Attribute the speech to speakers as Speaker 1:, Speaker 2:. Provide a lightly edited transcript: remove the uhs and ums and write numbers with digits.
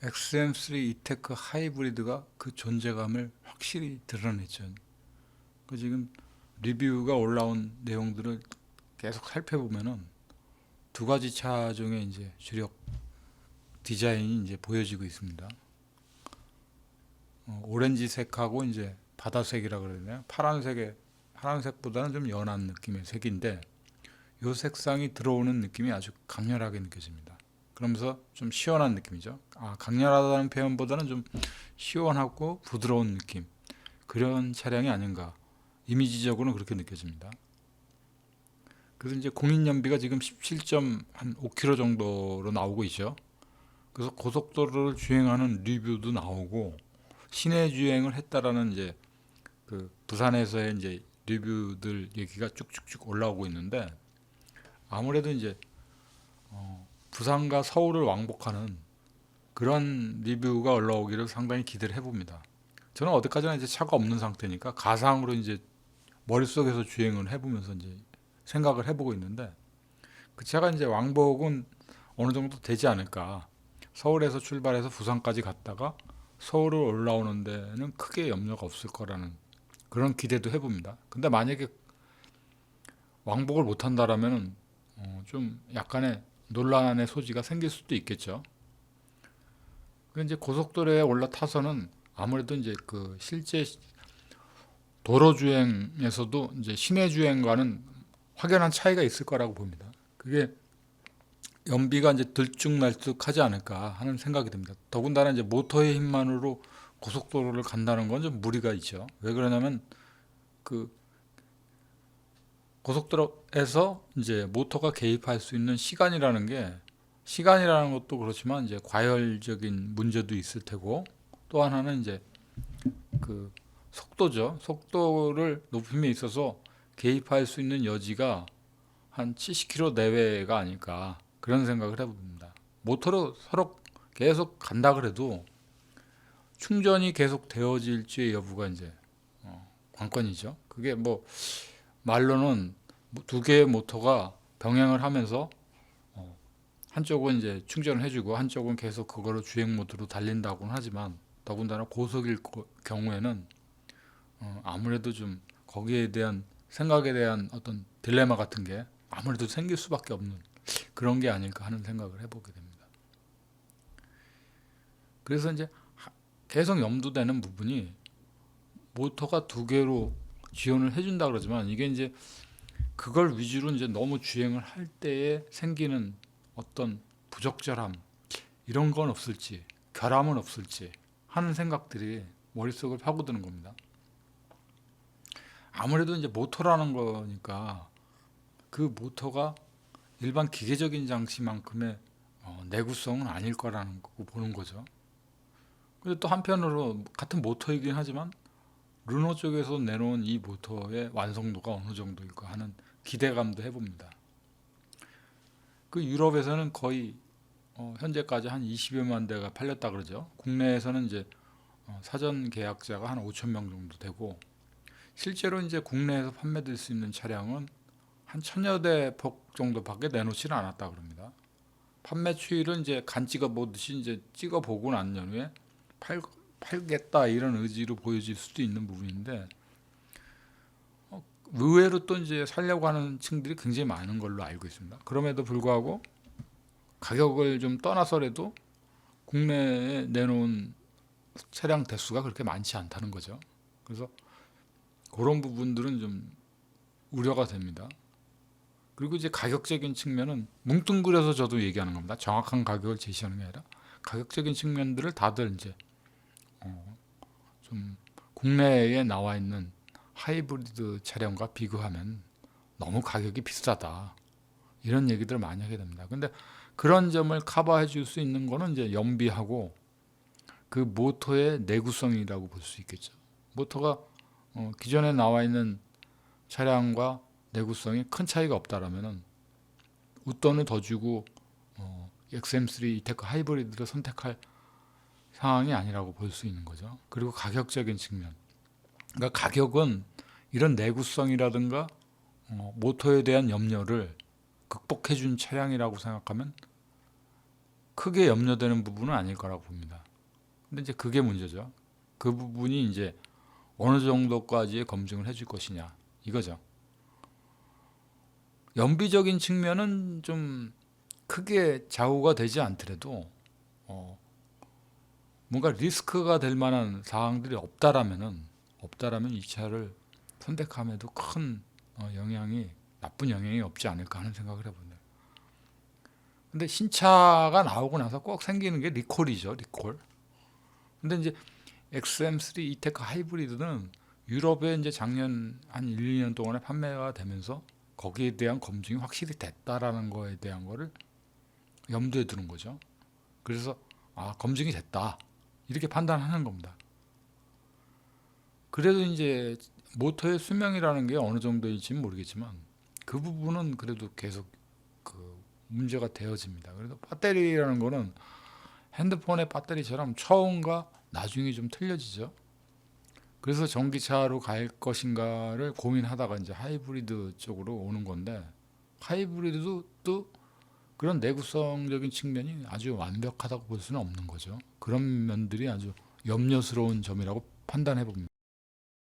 Speaker 1: XM3 이테크 하이브리드가 그 존재감을 확실히 드러냈죠. 그 지금 리뷰가 올라온 내용들을 계속 살펴보면은 두 가지 차종의 이제 주력 디자인이 이제 보여지고 있습니다. 오렌지색하고 이제 바다색이라 그래야 되나요? 파란색보다는 좀 연한 느낌의 색인데 이 색상이 들어오는 느낌이 아주 강렬하게 느껴집니다. 그러면서 좀 시원한 느낌이죠. 강렬하다는 표현보다는 좀 시원하고 부드러운 느낌. 그런 차량이 아닌가. 이미지적으로는 그렇게 느껴집니다. 그래서 이제 공인 연비가 지금 17.5km 정도로 나오고 있죠. 그래서 고속도로를 주행하는 리뷰도 나오고 시내 주행을 했다라는 이제 그 부산에서의 이제 리뷰들 얘기가 쭉쭉쭉 올라오고 있는데 아무래도 이제 부산과 서울을 왕복하는 그런 리뷰가 올라오기를 상당히 기대를 해봅니다. 저는 어디까지나 이제 차가 없는 상태니까 가상으로 이제 머릿속에서 주행을 해보면서 이제 생각을 해보고 있는데 그 차가 이제 왕복은 어느 정도 되지 않을까. 서울에서 출발해서 부산까지 갔다가 서울을 올라오는 데는 크게 염려가 없을 거라는 그런 기대도 해봅니다. 근데 만약에 왕복을 못한다라면 좀 약간의 논란의 소지가 생길 수도 있겠죠. 그 이제 고속도로에 올라타서는 아무래도 이제 그 실제 도로 주행에서도 이제 시내 주행과는 확연한 차이가 있을 거라고 봅니다. 그게 연비가 이제 들쭉날쭉하지 않을까 하는 생각이 듭니다. 더군다나 이제 모터의 힘만으로 고속도로를 간다는 건 좀 무리가 있죠. 왜 그러냐면 그 고속도로에서 이제 모터가 개입할 수 있는 시간이라는 것도 그렇지만 이제 과열적인 문제도 있을 테고 또 하나는 이제 그 속도죠. 속도를 높임에 있어서 개입할 수 있는 여지가 한 70km 내외가 아닐까 그런 생각을 해봅니다. 모터로 서로 계속 간다 그래도 충전이 계속 되어질지의 여부가 이제 관건이죠. 그게 뭐 말로는 두 개의 모터가 병행을 하면서 한쪽은 이제 충전을 해주고 한쪽은 계속 그거를 주행 모드로 달린다고는 하지만 더군다나 고속일 경우에는 아무래도 좀 거기에 대한 생각에 대한 어떤 딜레마 같은 게 아무래도 생길 수밖에 없는 그런 게 아닐까 하는 생각을 해보게 됩니다. 그래서 이제 계속 염두되는 부분이 모터가 두 개로 지원을 해준다 그러지만 이게 이제 그걸 위주로 이제 너무 주행을 할 때에 생기는 어떤 부적절함 이런 건 없을지 결함은 없을지 하는 생각들이 머릿속을 파고드는 겁니다. 아무래도 이제 모터라는 거니까 그 모터가 일반 기계적인 장치만큼의 내구성은 아닐 거라는 거 보는 거죠. 근데 또 한편으로 같은 모터이긴 하지만 르노 쪽에서 내놓은 이 모터의 완성도가 어느 정도일까 하는 기대감도 해봅니다. 그 유럽에서는 거의 현재까지 한 20여만 대가 팔렸다 그러죠. 국내에서는 이제 사전 계약자가 한 5천 명 정도 되고 실제로 이제 국내에서 판매될 수 있는 차량은 한 천여 대 폭 정도밖에 내놓지는 않았다 그럽니다. 판매 추이를 이제 간 찍어 보듯이 이제 찍어 보고 난 연후에 팔겠다 이런 의지로 보여질 수도 있는 부분인데 의외로 또 이제 살려고 하는 층들이 굉장히 많은 걸로 알고 있습니다. 그럼에도 불구하고 가격을 좀 떠나서라도 국내에 내놓은 차량 대수가 그렇게 많지 않다는 거죠. 그래서 그런 부분들은 좀 우려가 됩니다. 그리고 이제 가격적인 측면은 뭉뚱그려서 저도 얘기하는 겁니다. 정확한 가격을 제시하는 게 아니라 가격적인 측면들을 다들 이제 좀 국내에 나와 있는 하이브리드 차량과 비교하면 너무 가격이 비싸다. 이런 얘기들을 많이 하게 됩니다. 근데 그런 점을 커버해 줄 수 있는 거는 이제 연비하고 그 모터의 내구성이라고 볼 수 있겠죠. 모터가 기존에 나와 있는 차량과 내구성이 큰 차이가 없다라면은 웃돈을 더 주고 XM3 이테크 하이브리드를 선택할 상황이 아니라고 볼 수 있는 거죠. 그리고 가격적인 측면. 그러니까 가격은 이런 내구성이라든가 모터에 대한 염려를 극복해 준 차량이라고 생각하면 크게 염려되는 부분은 아닐 거라고 봅니다. 근데 이제 그게 문제죠. 그 부분이 이제 어느 정도까지의 검증을 해줄 것이냐 이거죠. 연비적인 측면은 좀 크게 좌우가 되지 않더라도 어, 뭔가 리스크가 될 만한 사항들이 없다라면 이 차를 선택함에도 큰 나쁜 영향이 없지 않을까 하는 생각을 해봅니다. 근데 신차가 나오고 나서 꼭 생기는 게 리콜이죠, 리콜. 근데 이제 XM3 이테크 하이브리드는 유럽에 이제 작년 한 1, 2년 동안에 판매가 되면서 거기에 대한 검증이 확실히 됐다라는 거에 대한 거를 염두에 두는 거죠. 그래서 검증이 됐다. 이렇게 판단하는 겁니다. 그래도 이제 모터의 수명이라는 게 어느 정도일지는 모르겠지만 그 부분은 그래도 계속 그 문제가 되어집니다. 그래서 배터리라는 거는 핸드폰의 배터리처럼 처음과 나중에 좀 틀려지죠. 그래서 전기차로 갈 것인가를 고민하다가 이제 하이브리드 쪽으로 오는 건데 하이브리드도 또 그런 내구성적인 측면이 아주 완벽하다고 볼 수는 없는 거죠. 그런 면들이 아주 염려스러운 점이라고 판단해 봅니다.